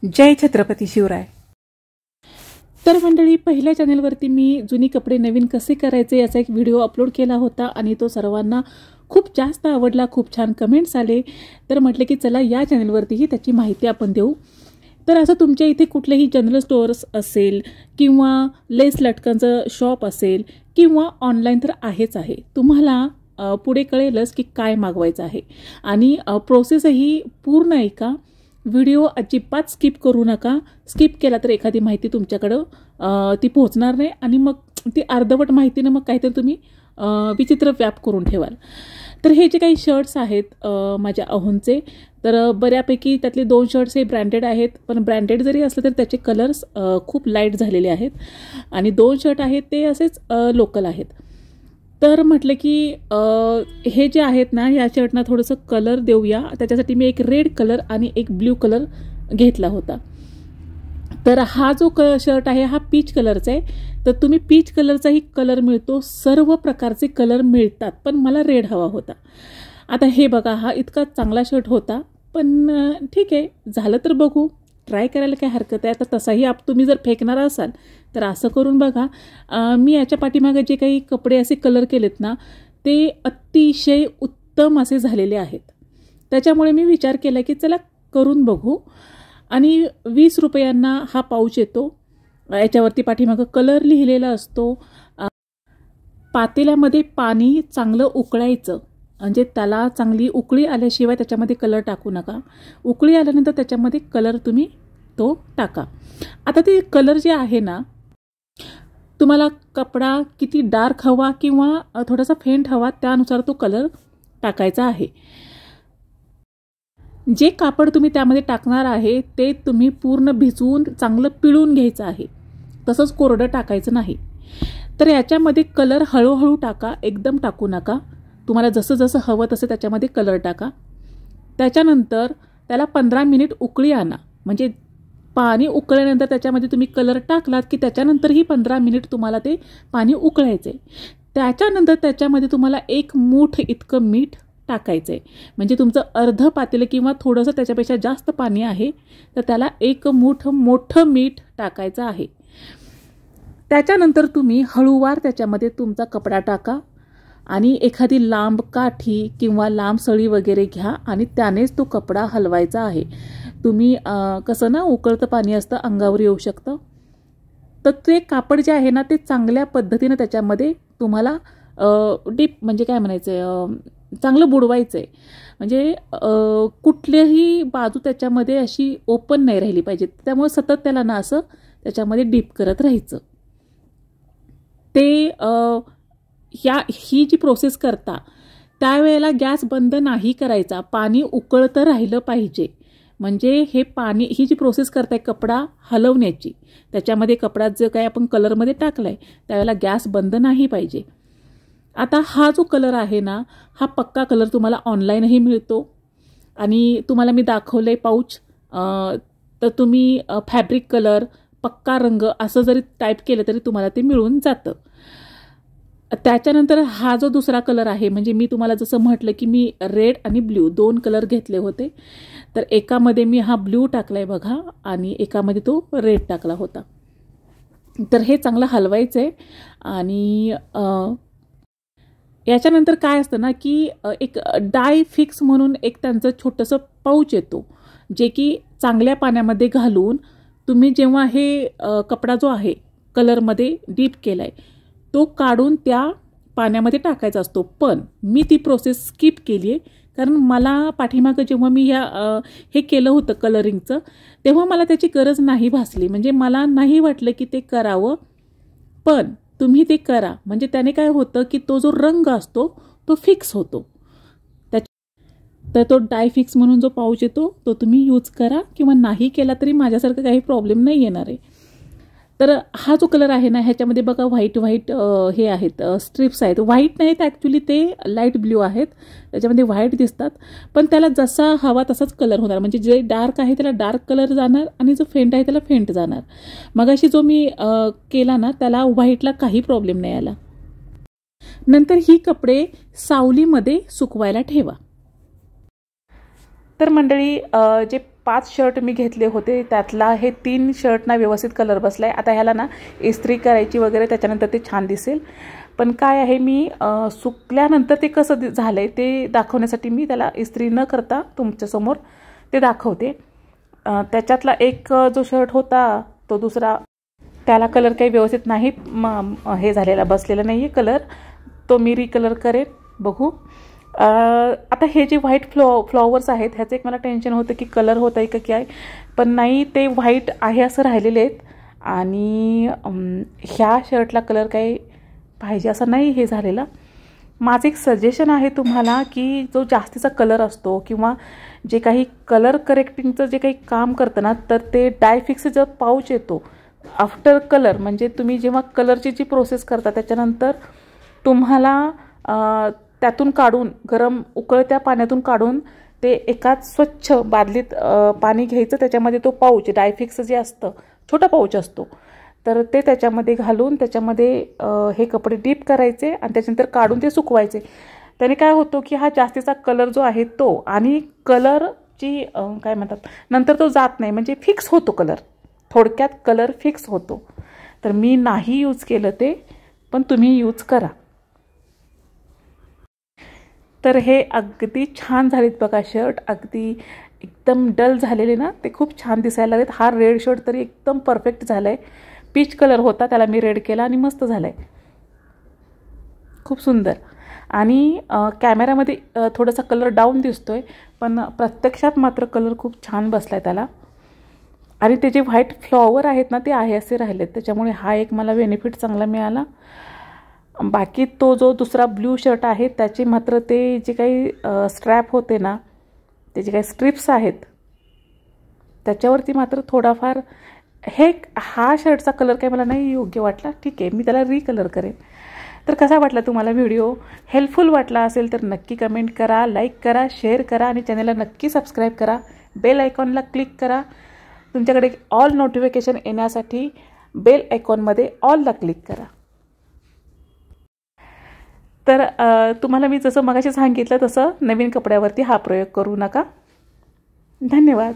जय छत्रपती शिवराय। तर मंडळी, पहिल्या चॅनलवरती मी जुनी कपडे नवीन कसे करायचे याचा एक व्हिडिओ अपलोड केला होता आणि तो सर्वांना खूप जास्त आवडला, खूप छान कमेंट्स आले। तर म्हटले की चला या चॅनलवरतीही त्याची माहिती आपण देऊ। तर असं तुमच्या इथे कुठलेही जनरल स्टोअर्स असेल किंवा लेस लटकनचं शॉप असेल किंवा ऑनलाईन तर आहेच आहे, तुम्हाला पुढे कळेलच की काय मागवायचं आहे आणि प्रोसेसही पूर्ण ऐका। व्हिडिओ अजिबात स्किप करू नका। स्किप केला तर एखादी माहिती तुमच्याकडं ती पोहोचणार नाही आणि मग ती अर्धवट माहितीने मग काहीतरी तुम्ही विचित्र व्याप करून ठेवाल। तर हे जे काही शर्ट्स आहेत माझ्या अहोंचे, तर बऱ्यापैकी त्यातले 2 शर्ट्स हे ब्रँडेड आहेत, पण ब्रँडेड जरी असलं तरी त्याचे कलर्स खूप लाईट झालेले आहेत आणि 2 शर्ट आहेत ते असेच लोकल आहेत। तर म्हटलं की हे जे आहेत ना, या शर्टना थोडंसं कलर देऊया, त्याच्यासाठी मी एक रेड कलर आणि एक ब्ल्यू कलर घेतला होता। तर हा जो शर्ट आहे हा पीच कलरचा आहे। तर तुम्ही पीच कलरचाही कलर मिळतो, सर्व प्रकारचे कलर मिळतात, पण मला रेड हवा होता। आता हे बघा, हा इतका चांगला शर्ट होता, पण ठीक आहे, झालं तर बघू, ट्राय करायला काय हरकत आहे। आता तसाही तुम्ही जर फेकणार असाल तर असं करून बघा। मी याच्या पाठीमागे जे काही कपडे असे कलर केलेत ना, ते अतिशय उत्तम असे झालेले आहेत। त्याच्यामुळे मी विचार केला की चला करून बघू। आणि 20 रुपयांना हा पाऊच येतो। याच्यावरती पाठीमागं कलर लिहिलेला असतो। पातेल्यामध्ये पाणी चांगलं उकळायचं, म्हणजे त्याला चांगली उकळी आल्याशिवाय त्याच्यामध्ये कलर टाकू नका। उकळी आल्यानंतर त्याच्यामध्ये कलर तुम्ही तो टाका। आता ते कलर जे आहे ना, तुम्हाला कपडा किती डार्क हवा किंवा थोडासा फेंट हवा त्यानुसार तो कलर टाकायचा आहे। जे कापड तुम्ही त्यामध्ये टाकणार आहे ते तुम्ही पूर्ण भिजवून चांगलं पिळून घ्यायचं आहे, तसंच कोरडं टाकायचं नाही। तर याच्यामध्ये कलर हळूहळू टाका, एकदम टाकू नका। तुम्हाला जसं जसं हवं तसं त्याच्यामध्ये कलर टाका। त्याच्यानंतर त्याला 15 मिनिट उकळी आणा, म्हणजे पाणी उकळल्यानंतर त्याच्यामध्ये तुम्ही कलर टाकलात की त्याच्यानंतरही 15 मिनिट तुम्हाला ते पाणी उकळायचे। त्याच्यानंतर त्याच्यामध्ये तुम्हाला 1 मूठ इतकं मीठ टाकायचं आहे, म्हणजे तुमचं अर्ध पातेलं किंवा थोडंसं त्याच्यापेक्षा जास्त पाणी आहे तर त्याला 1 मूठ मोठं मीठ टाकायचं आहे। त्याच्यानंतर तुम्ही हळूवार त्याच्यामध्ये तुमचा कपडा टाका आणि एखादी लांब काठी किंवा लांब सळी वगैरे घ्या आणि त्यानेच तो कपडा हलवायचा आहे। तुम्ही कसं ना, उकळतं पाणी असतं, अंगावर येऊ शकतं, तर ते कापड जे आहे ना ते चांगल्या पद्धतीने त्याच्यामध्ये तुम्हाला डीप म्हणजे काय म्हणायचं, चांगलं बुडवायचं आहे। म्हणजे कुठल्याही बाजू त्याच्यामध्ये अशी ओपन नाही राहिली पाहिजे, त्यामुळे सतत त्याला ना असं त्याच्यामध्ये डीप करत राहायचं। ते ही जी प्रोसेस करता त्यावेळेला गॅस बंद नाही करायचा, पाणी उकळतं राहिलं पाहिजे। म्हणजे हे पाणी, ही जी प्रोसेस करताय कपडा हलवण्याची, त्याच्यामध्ये कपडा जो काही आपण कलरमध्ये टाकलाय त्यावेळेला गॅस बंद नाही पाहिजे। आता हा जो कलर आहे ना, हा पक्का कलर तुम्हाला ऑनलाईनही मिळतो आणि तुम्हाला मी दाखवलंय पाऊच, तर तुम्ही फॅब्रिक कलर, पक्का रंग असं जरी टाईप केलं तरी तुम्हाला ते मिळून जातं। त्याच्यानंतर हा जो दुसरा कलर आहे, म्हणजे मी तुम्हाला जसं म्हटलं की मी रेड आणि ब्ल्यू 2 कलर घेतले होते, तर एकामध्ये मी हा ब्ल्यू टाकलाय बघा आणि एकामध्ये तो रेड टाकला होता। तर हे चांगलं हलवायचं आहे आणि याच्यानंतर काय असतं ना की एक डाय फिक्स म्हणून एक त्यांचं छोटंसं पाऊच येतो, जे की चांगल्या पाण्यामध्ये घालून तुम्ही जेव्हा हे कपडा जो आहे कलरमध्ये डीप केलाय तो काढून त्या पाण्यामध्ये टाकायचा असतो। पण मी ती प्रोसेस स्किप केली आहे, कारण मला पाठीमागं जेव्हा मी हे केलं होतं कलरिंगचं तेव्हा मला त्याची गरज नाही भासली, म्हणजे मला नाही वाटलं की ते करावं। पण तुम्ही ते करा, म्हणजे त्याने काय होतं की तो जो रंग असतो तो फिक्स होतो। तर तो डाय फिक्स म्हणून जो पाऊच येतो तो तुम्ही यूज करा, किंवा नाही केला तरी माझ्यासारखं काही प्रॉब्लेम नाही येणार आहे। तर हा जो कलर आहे ना, ह्याच्यामध्ये बघा व्हाईट हे आहेत, स्ट्रिप्स आहेत। व्हाईट नाहीत ॲक्च्युली, ते लाईट ब्ल्यू आहेत, त्याच्यामध्ये व्हाईट दिसतात, पण त्याला जसा हवा तसाच कलर होणार, म्हणजे जे डार्क आहे त्याला डार्क कलर जाणार आणि जो फेंट आहे त्याला फेंट जाणार। मगाशी जो मी केला ना त्याला व्हाईटला काही प्रॉब्लेम नाही आला। नंतर ही कपडे सावलीमध्ये सुकवायला ठेवा। तर मंडळी, जे 5 शर्ट मी घेतले होते, त्यातला हे 3 शर्टना व्यवस्थित कलर बसला आहे. आता ह्याला ना इस्त्री करायची वगैरे, त्याच्यानंतर ते छान दिसेल. पण काय आहे, मी सुकल्यानंतर ते कसं झालं आहे ते दाखवण्यासाठी मी त्याला इस्त्री न करता तुमच्यासमोर ते दाखवते. त्याच्यातला एक जो शर्ट होता तो दुसरा, त्याला कलर काही व्यवस्थित नाही हे झालेला, बसलेला नाही आहे कलर. तो मी रिकलर करेन, बघू. आता हे जे व्हाईट फ्लॉवर्स आहेत ह्याचं एक मला टेन्शन होतं की कलर होत आहे का काय, पण नाही, ते व्हाईट आहे असं राहिलेले आहेत. आणि ह्या शर्टला कलर काही पाहिजे असं नाही हे झालेला. माझं एक सजेशन आहे तुम्हाला की जो जास्तीचा कलर असतो किंवा जे काही कलर करेक्टिंगचं जे काही काम करतं ना, तर ते डायफिक्स जो पाऊच येतो आफ्टर कलर, म्हणजे तुम्ही जेव्हा कलरची जी प्रोसेस करता त्याच्यानंतर तुम्हाला त्यातून काढून गरम उकळत्या पाण्यातून काढून ते एकाच स्वच्छ बादलीत पाणी घ्यायचं, त्याच्यामध्ये तो पाऊच डायफिक्स जे असतं छोटा पाऊच असतो, तर ते त्याच्यामध्ये घालून त्याच्यामध्ये हे कपडे डीप करायचे आणि त्याच्यानंतर काढून ते सुकवायचे. त्याने काय होतं की हा जास्तीचा कलर जो आहे तो, आणि कलरची काय म्हणतात नंतर तो जात नाही, म्हणजे फिक्स होतो कलर, थोडक्यात कलर फिक्स होतो. तर मी नाही यूज केलं ते, पण तुम्ही यूज करा. तर हे अगदी छान झालेत बघा शर्ट, अगदी एकदम डल झालेले ना, ते खूप छान दिसायला लागलेत. हा रेड शर्ट तरी एकदम परफेक्ट झाला आहे. पीच कलर होता, त्याला मी रेड केला आणि मस्त झाला आहे, खूप सुंदर. आणि कॅमेरामध्ये थोडासा कलर डाऊन दिसतोय, पण प्रत्यक्षात मात्र कलर खूप छान बसला आहे त्याला. आणि ते जे व्हाईट फ्लॉवर आहेत ना ते आहे असे राहिलेत, त्याच्यामुळे हा एक मला बेनिफिट चांगला मिळाला. बाकी तो जो दुसरा ब्ल्यू शर्ट आहे त्याचे मात्र ते जे काही स्ट्रॅप होते ना, ते जे काही स्ट्रिप्स आहेत त्याच्यावरती मात्र थोडाफार हा शर्टचा कलर काही मला नाही योग्य वाटला. ठीक आहे, मी त्याला रिकलर करेन. तर कसा वाटला तुम्हाला व्हिडिओ? हेल्पफुल वाटला असेल तर नक्की कमेंट करा, लाईक करा, शेअर करा आणि चॅनलला नक्की सबस्क्राईब करा. बेल आयकॉनला क्लिक करा. तुमच्याकडे ऑल नोटिफिकेशन येण्यासाठी बेल आयकॉनमध्ये ऑलला क्लिक करा. तर तुम्हाला मी जसं मगाशी सांगितलं तसं नवीन कपड्यावरती हा प्रयोग करू नका. धन्यवाद.